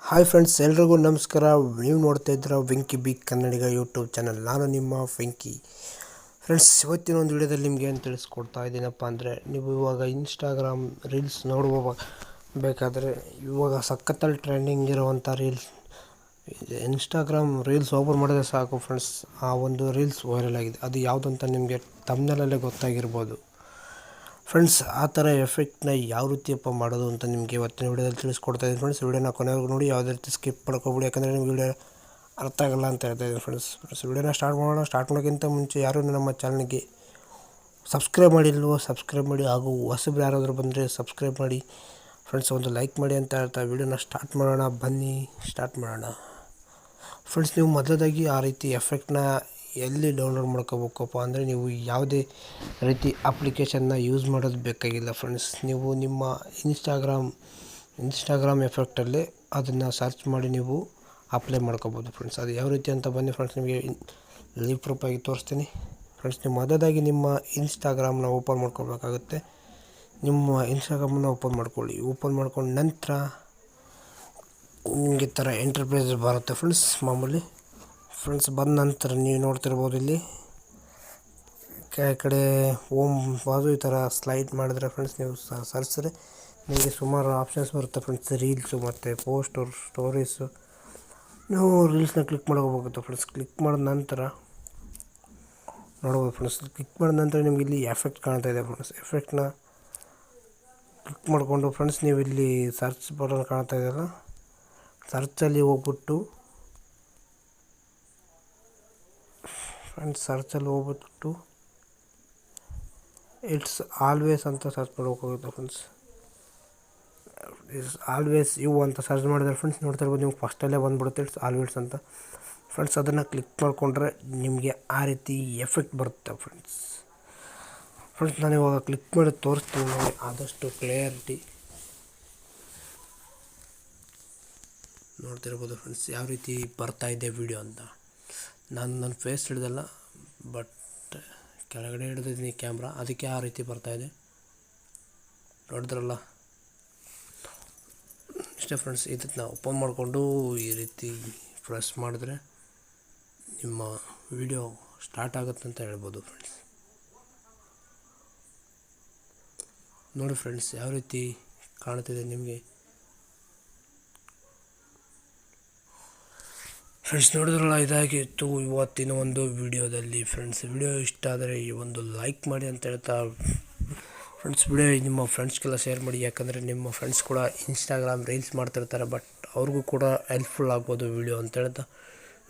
Hi friends, ಎಲ್ರಿಗೂ ನಮಸ್ಕಾರ. ನೀವು ನೋಡ್ತಾ ಇದ್ದೀರಾ ವೆಂಕಿ ಬಿಗ್ ಕನ್ನಡಿಗ ಯೂಟ್ಯೂಬ್ ಚಾನಲ್. ನಾನು ನಿಮ್ಮ ವೆಂಕಿ. ಫ್ರೆಂಡ್ಸ್, ಇವತ್ತಿನ ಒಂದು ವಿಡಿಯೋದಲ್ಲಿ ನಿಮ್ಗೆ ಏನು ತಿಳಿಸ್ಕೊಡ್ತಾ ಇದ್ದೀನಪ್ಪ ಅಂದರೆ, ನೀವು ಇವಾಗ ಇನ್ಸ್ಟಾಗ್ರಾಮ್ ರೀಲ್ಸ್ ನೋಡಬೇಕಾದ್ರೆ ಇವಾಗ ಸಖತ್ತಲ್ಲಿ ಟ್ರೆಂಡಿಂಗ್ ಇರುವಂಥ ರೀಲ್ಸ್, ಇನ್ಸ್ಟಾಗ್ರಾಮ್ ರೀಲ್ಸ್ ಓಪನ್ ಮಾಡಿದ್ರೆ ಸಾಕು ಫ್ರೆಂಡ್ಸ್, ಆ ಒಂದು ರೀಲ್ಸ್ ವೈರಲ್ ಆಗಿದೆ. ಅದು ಯಾವುದಂತ ನಿಮಗೆ ತಮ್ನಲ್ಲೇ ಗೊತ್ತಾಗಿರ್ಬೋದು ಫ್ರೆಂಡ್ಸ್. ಆ ಥರ ಎಫೆಕ್ಟ್ನ ಯಾವ ರೀತಿಯಪ್ಪ ಮಾಡೋದು ಅಂತ ನಿಮಗೆ ಇವತ್ತಿನ ವಿಡಿಯೋದಲ್ಲಿ ತಿಳಿಸ್ಕೊಡ್ತಾ ಇದ್ದೀನಿ ಫ್ರೆಂಡ್ಸ್. ವಿಡಿಯೋನ ಕೊನೆವರೆಗೂ ನೋಡಿ, ಯಾವುದೇ ರೀತಿ ಸ್ಕಿಪ್ ಮಾಡ್ಕೊಬಿಡಿ, ಯಾಕಂದರೆ ನಿಮ್ಗೆ ವಿಡಿಯೋ ಅರ್ಥ ಆಗಲ್ಲ ಅಂತ ಹೇಳ್ತಾ ಇದ್ದೀನಿ ಫ್ರೆಂಡ್ಸ್. ವಿಡಿಯೋನ ಸ್ಟಾರ್ಟ್ ಮಾಡೋಣ. ಸ್ಟಾರ್ಟ್ ಮಾಡೋಕ್ಕಿಂತ ಮುಂಚೆ ಯಾರು ನಮ್ಮ ಚಾನಲ್ಗೆ ಸಬ್ಸ್ಕ್ರೈಬ್ ಮಾಡಿಲ್ವೋ ಸಬ್ಸ್ಕ್ರೈಬ್ ಮಾಡಿ, ಹಾಗೂ ಹೊಸಬ್ರು ಯಾರಾದರೂ ಬಂದರೆ ಸಬ್ಸ್ಕ್ರೈಬ್ ಮಾಡಿ ಫ್ರೆಂಡ್ಸ್. ಒಂದು ಲೈಕ್ ಮಾಡಿ ಅಂತ ಹೇಳ್ತಾ ವಿಡಿಯೋನ ಸ್ಟಾರ್ಟ್ ಮಾಡೋಣ. ಬನ್ನಿ ಸ್ಟಾರ್ಟ್ ಮಾಡೋಣ ಫ್ರೆಂಡ್ಸ್. ನೀವು ಮೊದಲದಾಗಿ ಆ ರೀತಿ ಎಫೆಕ್ಟ್ನ ಎಲ್ಲಿ ಡೌನ್ಲೋಡ್ ಮಾಡ್ಕೋಬೇಕಪ್ಪ ಅಂದರೆ, ನೀವು ಯಾವುದೇ ರೀತಿ ಅಪ್ಲಿಕೇಶನ್ನ ಯೂಸ್ ಮಾಡೋದು ಬೇಕಾಗಿಲ್ಲ ಫ್ರೆಂಡ್ಸ್. ನೀವು ನಿಮ್ಮ ಇನ್ಸ್ಟಾಗ್ರಾಮ್ ಎಫೆಕ್ಟಲ್ಲಿ ಅದನ್ನು ಸರ್ಚ್ ಮಾಡಿ ನೀವು ಅಪ್ಲೈ ಮಾಡ್ಕೋಬೋದು ಫ್ರೆಂಡ್ಸ್. ಅದು ಯಾವ ರೀತಿ ಅಂತ ಬನ್ನಿ ಫ್ರೆಂಡ್ಸ್, ನಿಮಗೆ ಲೈವ್ ಪ್ರೂಫಾಗಿ ತೋರಿಸ್ತೀನಿ ಫ್ರೆಂಡ್ಸ್. ನೀವು ಮೊದಲಾಗಿ ನಿಮ್ಮ ಇನ್ಸ್ಟಾಗ್ರಾಮ್ನ ಓಪನ್ ಮಾಡ್ಕೋಬೇಕಾಗುತ್ತೆ. ನಿಮ್ಮ ಇನ್ಸ್ಟಾಗ್ರಾಮನ್ನ ಓಪನ್ ಮಾಡ್ಕೊಳ್ಳಿ. ಓಪನ್ ಮಾಡ್ಕೊಂಡು ನಂತರ ನಿಮಗೆ ಈ ಥರ ಎಂಟರ್ಪ್ರೈಸ್ ಬರುತ್ತೆ ಫ್ರೆಂಡ್ಸ್. ಮಾಮೂಲಿ ಫ್ರೆಂಡ್ಸ್ ಬಂದ ನಂತರ ನೀವು ನೋಡ್ತಿರ್ಬೋದು, ಇಲ್ಲಿ ಕಡೆ ಹೋಮ್ ಅದು ಈ ಥರ ಸ್ಲೈಡ್ ಮಾಡಿದ್ರೆ ಫ್ರೆಂಡ್ಸ್, ನೀವು ಸರ್ಚ್ರೆ ನಿಮಗೆ ಸುಮಾರು ಆಪ್ಷನ್ಸ್ ಬರುತ್ತೆ ಫ್ರೆಂಡ್ಸ್. ರೀಲ್ಸು ಮತ್ತು ಪೋಸ್ಟು, ಸ್ಟೋರೀಸು. ನೀವು ರೀಲ್ಸ್ನ ಕ್ಲಿಕ್ ಮಾಡೋಕ್ಕೋಗುತ್ತೆ ಫ್ರೆಂಡ್ಸ್. ಕ್ಲಿಕ್ ಮಾಡಿದ ನಂತರ ನೋಡ್ಬೋದು ಫ್ರೆಂಡ್ಸ್. ಕ್ಲಿಕ್ ಮಾಡಿದ ನಂತರ ನಿಮಗೆ ಇಲ್ಲಿ ಎಫೆಕ್ಟ್ ಕಾಣ್ತಾ ಇದೆ ಫ್ರೆಂಡ್ಸ್. ಎಫೆಕ್ಟ್ನ ಕ್ಲಿಕ್ ಮಾಡಿಕೊಂಡು ಫ್ರೆಂಡ್ಸ್, ನೀವು ಇಲ್ಲಿ ಸರ್ಚ್ ಬಟನ್ ಕಾಣ್ತಾ ಇದೆಯಲ್ಲ, ಸರ್ಚಲ್ಲಿ ಹೋಗ್ಬಿಟ್ಟು ಫ್ರೆಂಡ್ಸ್, ಇಟ್ಸ್ ಆಲ್ವೇಸ್ ಅಂತ ಸರ್ಚ್ ಮಾಡ್ಬೇಕಾಗುತ್ತೆ ಫ್ರೆಂಡ್ಸ್. ಇಟ್ಸ್ ಆಲ್ವೇಸ್ ಯು ಅಂತ ಸರ್ಚ್ ಮಾಡಿದ್ರೆ ಫ್ರೆಂಡ್ಸ್, ನೋಡ್ತಾ ಇರ್ಬೋದು ನೀವು ಫಸ್ಟಲ್ಲೇ ಬಂದುಬಿಡುತ್ತೆ ಇಟ್ಸ್ ಆಲ್ವೇಸ್ ಅಂತ ಫ್ರೆಂಡ್ಸ್. ಅದನ್ನು ಕ್ಲಿಕ್ ಮಾಡಿಕೊಂಡ್ರೆ ನಿಮಗೆ ಆ ರೀತಿ ಎಫೆಕ್ಟ್ ಬರುತ್ತೆ ಫ್ರೆಂಡ್ಸ್. ನಾನು ಇವಾಗ ಕ್ಲಿಕ್ ಮಾಡಿ ತೋರಿಸ್ತೀನಿ ನೋಡಿ, ಆದಷ್ಟು ಕ್ಲಿಯರಿಟಿ ನೋಡ್ತಿರ್ಬೋದು ಫ್ರೆಂಡ್ಸ್, ಯಾವ ರೀತಿ ಬರ್ತಾಯಿದೆ ವಿಡಿಯೋ ಅಂತ. ನಾನು ನನ್ನ ಫೇಸ್ ಹಿಡ್ದಲ್ಲ, ಬಟ್ ಕೆಳಗಡೆ ಹಿಡ್ದಿದ್ದೀನಿ ಕ್ಯಾಮ್ರಾ, ಅದಕ್ಕೆ ಆ ರೀತಿ ಬರ್ತಾಯಿದೆ. ನೋಡಿದ್ರಲ್ಲ, ಇಷ್ಟೇ ಫ್ರೆಂಡ್ಸ್. ಇದನ್ನು ಓಪನ್ ಮಾಡಿಕೊಂಡು ಈ ರೀತಿ ಪ್ರೆಸ್ ಮಾಡಿದ್ರೆ ನಿಮ್ಮ ವಿಡಿಯೋ ಸ್ಟಾರ್ಟ್ ಆಗುತ್ತೆ ಅಂತ ಹೇಳ್ಬೋದು ಫ್ರೆಂಡ್ಸ್. ನೋಡಿ ಫ್ರೆಂಡ್ಸ್, ಯಾವ ರೀತಿ ಕಾಣ್ತಿದೆ ನಿಮಗೆ ಫ್ರೆಂಡ್ಸ್. ನೋಡಿದ್ರಲ್ಲ, ಇದಾಗಿತ್ತು ಇವತ್ತಿನ ಒಂದು ವಿಡಿಯೋದಲ್ಲಿ ಫ್ರೆಂಡ್ಸ್. ವಿಡಿಯೋ ಇಷ್ಟ ಆದರೆ ಈ ಒಂದು ಲೈಕ್ ಮಾಡಿ ಅಂತ ಹೇಳ್ತಾ ಫ್ರೆಂಡ್ಸ್, ವಿಡಿಯೋ ನಿಮ್ಮ ಫ್ರೆಂಡ್ಸ್ಗೆಲ್ಲ ಶೇರ್ ಮಾಡಿ, ಯಾಕಂದರೆ ನಿಮ್ಮ ಫ್ರೆಂಡ್ಸ್ ಕೂಡ ಇನ್ಸ್ಟಾಗ್ರಾಮ್ ರೀಲ್ಸ್ ಮಾಡ್ತಿರ್ತಾರೆ, ಬಟ್ ಅವ್ರಿಗೂ ಕೂಡ ಹೆಲ್ಪ್ಫುಲ್ ಆಗ್ಬೋದು ವಿಡಿಯೋ ಅಂತ ಹೇಳ್ತಾ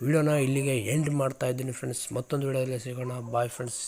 ವಿಡಿಯೋನ ಇಲ್ಲಿಗೆ ಎಂಡ್ ಮಾಡ್ತಾಯಿದ್ದೀನಿ ಫ್ರೆಂಡ್ಸ್. ಮತ್ತೊಂದು ವಿಡಿಯೋದಲ್ಲಿ ಸಿಗೋಣ. Bye friends.